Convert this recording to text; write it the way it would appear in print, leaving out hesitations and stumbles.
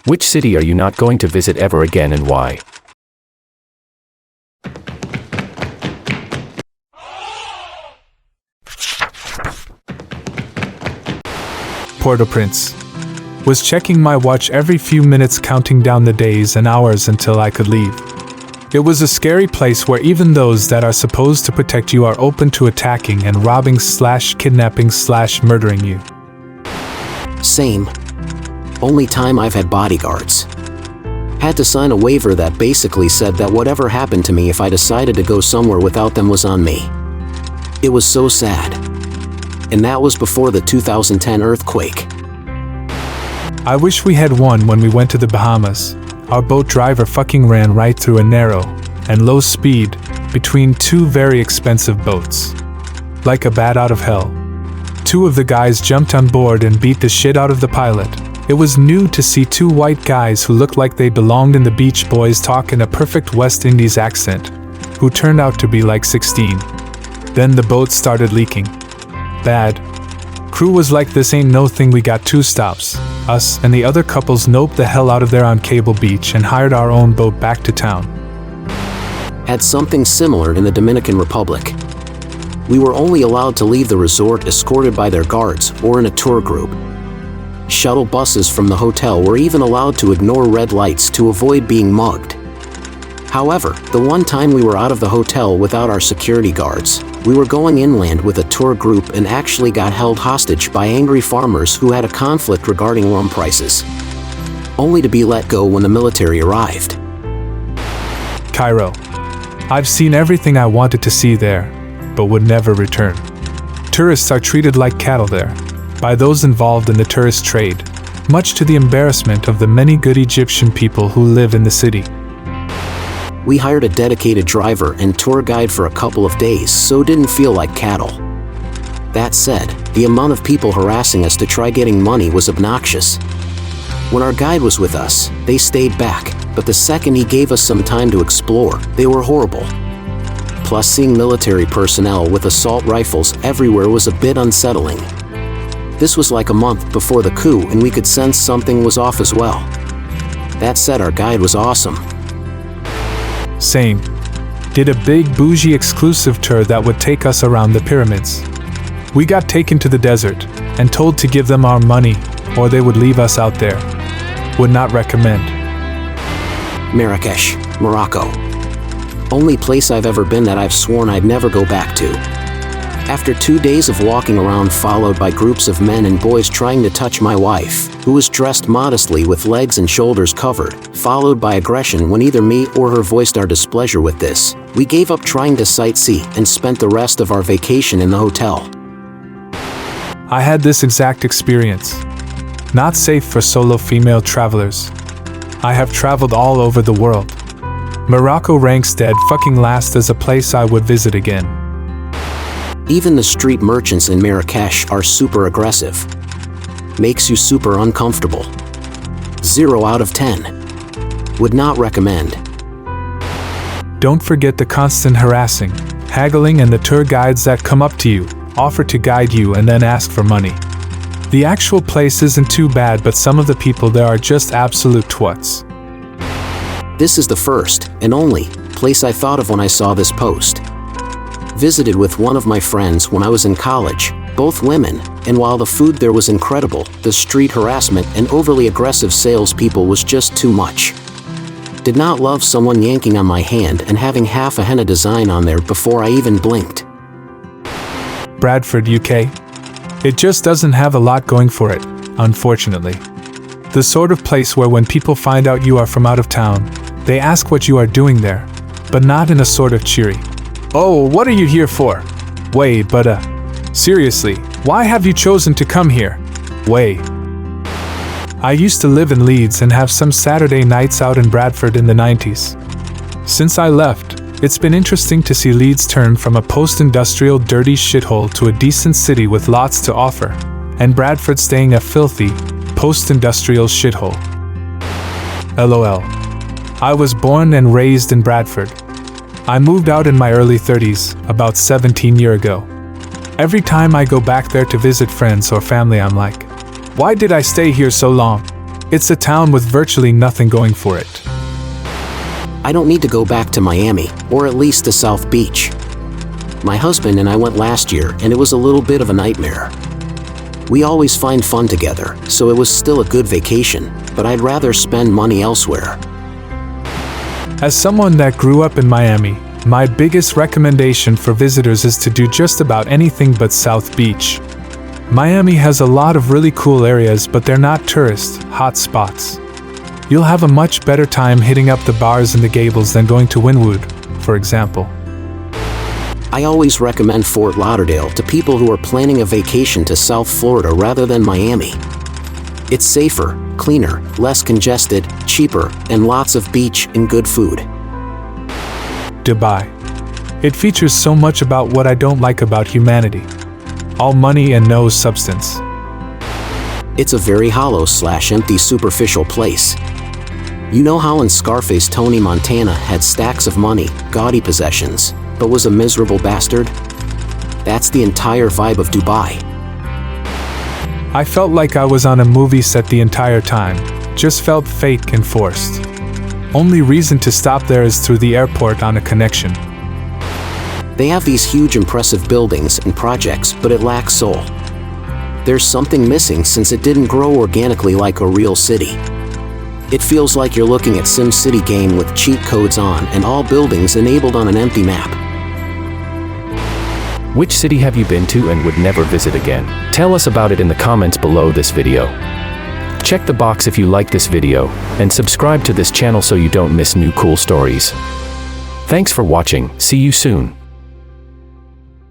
Which city are you not going to visit ever again and why? Port-au-Prince. Was checking my watch every few minutes, counting down the days and hours until I could leave. It was a scary place where even those that are supposed to protect you are open to attacking and robbing/kidnapping/murdering you. Same. Only time I've had bodyguards. Had to sign a waiver that basically said that whatever happened to me if I decided to go somewhere without them was on me. It was so sad. And that was before the 2010 earthquake. I wish we had one when we went to the Bahamas. Our boat driver fucking ran right through a narrow and low speed between two very expensive boats. Like a bat out of hell. Two of the guys jumped on board and beat the shit out of the pilot. It was new to see two white guys who looked like they belonged in the Beach Boys talk in a perfect West Indies accent, who turned out to be like 16. Then the boat started leaking. Bad. Crew was like, this ain't no thing, we got 2 stops. Us and the other couples noped the hell out of there on Cable Beach and hired our own boat back to town. Had something similar in the Dominican Republic. We were only allowed to leave the resort escorted by their guards or in a tour group. Shuttle buses from the hotel were even allowed to ignore red lights to avoid being mugged. However, the one time we were out of the hotel without our security guards, we were going inland with a tour group and actually got held hostage by angry farmers who had a conflict regarding rum prices, only to be let go when the military arrived. Cairo. I've seen everything I wanted to see there, but would never return. Tourists are treated like cattle there, by those involved in the tourist trade, much to the embarrassment of the many good Egyptian people who live in the city. We hired a dedicated driver and tour guide for a couple of days, so didn't feel like cattle. That said, the amount of people harassing us to try getting money was obnoxious. When our guide was with us, they stayed back, but the second he gave us some time to explore, they were horrible. Plus, seeing military personnel with assault rifles everywhere was a bit unsettling. This was like a month before the coup and we could sense something was off as well. That said, our guide was awesome. Same. Did a big bougie exclusive tour that would take us around the pyramids. We got taken to the desert and told to give them our money or they would leave us out there. Would not recommend. Marrakesh, Morocco. Only place I've ever been that I've sworn I'd never go back to. After 2 days of walking around followed by groups of men and boys trying to touch my wife, who was dressed modestly with legs and shoulders covered, followed by aggression when either me or her voiced our displeasure with this, we gave up trying to sightsee and spent the rest of our vacation in the hotel. I had this exact experience. Not safe for solo female travelers. I have traveled all over the world. Morocco ranks dead fucking last as a place I would visit again. Even the street merchants in Marrakesh are super aggressive. Makes you super uncomfortable. 0 out of 10. Would not recommend. Don't forget the constant harassing, haggling and the tour guides that come up to you, offer to guide you and then ask for money. The actual place isn't too bad, but some of the people there are just absolute twats. This is the first, and only, place I thought of when I saw this post. Visited with one of my friends when I was in college, both women, and while the food there was incredible, the street harassment and overly aggressive salespeople was just too much. Did not love someone yanking on my hand and having half a henna design on there before I even blinked. Bradford, UK. It just doesn't have a lot going for it, unfortunately. The sort of place where when people find out you are from out of town, they ask what you are doing there, but not in a sort of cheery, "Oh, what are you here for?" way, but seriously, why have you chosen to come here? way. I used to live in Leeds and have some Saturday nights out in Bradford in the 90s. Since I left, it's been interesting to see Leeds turn from a post-industrial dirty shithole to a decent city with lots to offer, and Bradford staying a filthy, post-industrial shithole. LOL. I was born and raised in Bradford. I moved out in my early 30s, about 17 years ago. Every time I go back there to visit friends or family, I'm like, why did I stay here so long? It's a town with virtually nothing going for it. I don't need to go back to Miami, or at least to South Beach. My husband and I went last year, and it was a little bit of a nightmare. We always find fun together, so it was still a good vacation, but I'd rather spend money elsewhere. As someone that grew up in Miami, my biggest recommendation for visitors is to do just about anything but South Beach. Miami has a lot of really cool areas, but they're not tourist hot spots. You'll have a much better time hitting up the bars in the Gables than going to Wynwood, for example. I always recommend Fort Lauderdale to people who are planning a vacation to South Florida rather than Miami. It's safer, cleaner, less congested, cheaper, and lots of beach and good food. Dubai. It features so much about what I don't like about humanity. All money and no substance. It's a very hollow/empty superficial place. You know how in Scarface Tony Montana had stacks of money, gaudy possessions, but was a miserable bastard? That's the entire vibe of Dubai. I felt like I was on a movie set the entire time. Just felt fake and forced. Only reason to stop there is through the airport on a connection. They have these huge impressive buildings and projects, but it lacks soul. There's something missing since it didn't grow organically like a real city. It feels like you're looking at SimCity game with cheat codes on and all buildings enabled on an empty map. Which city have you been to and would never visit again? Tell us about it in the comments below this video. Check the box if you like this video, and subscribe to this channel so you don't miss new cool stories. Thanks for watching, see you soon.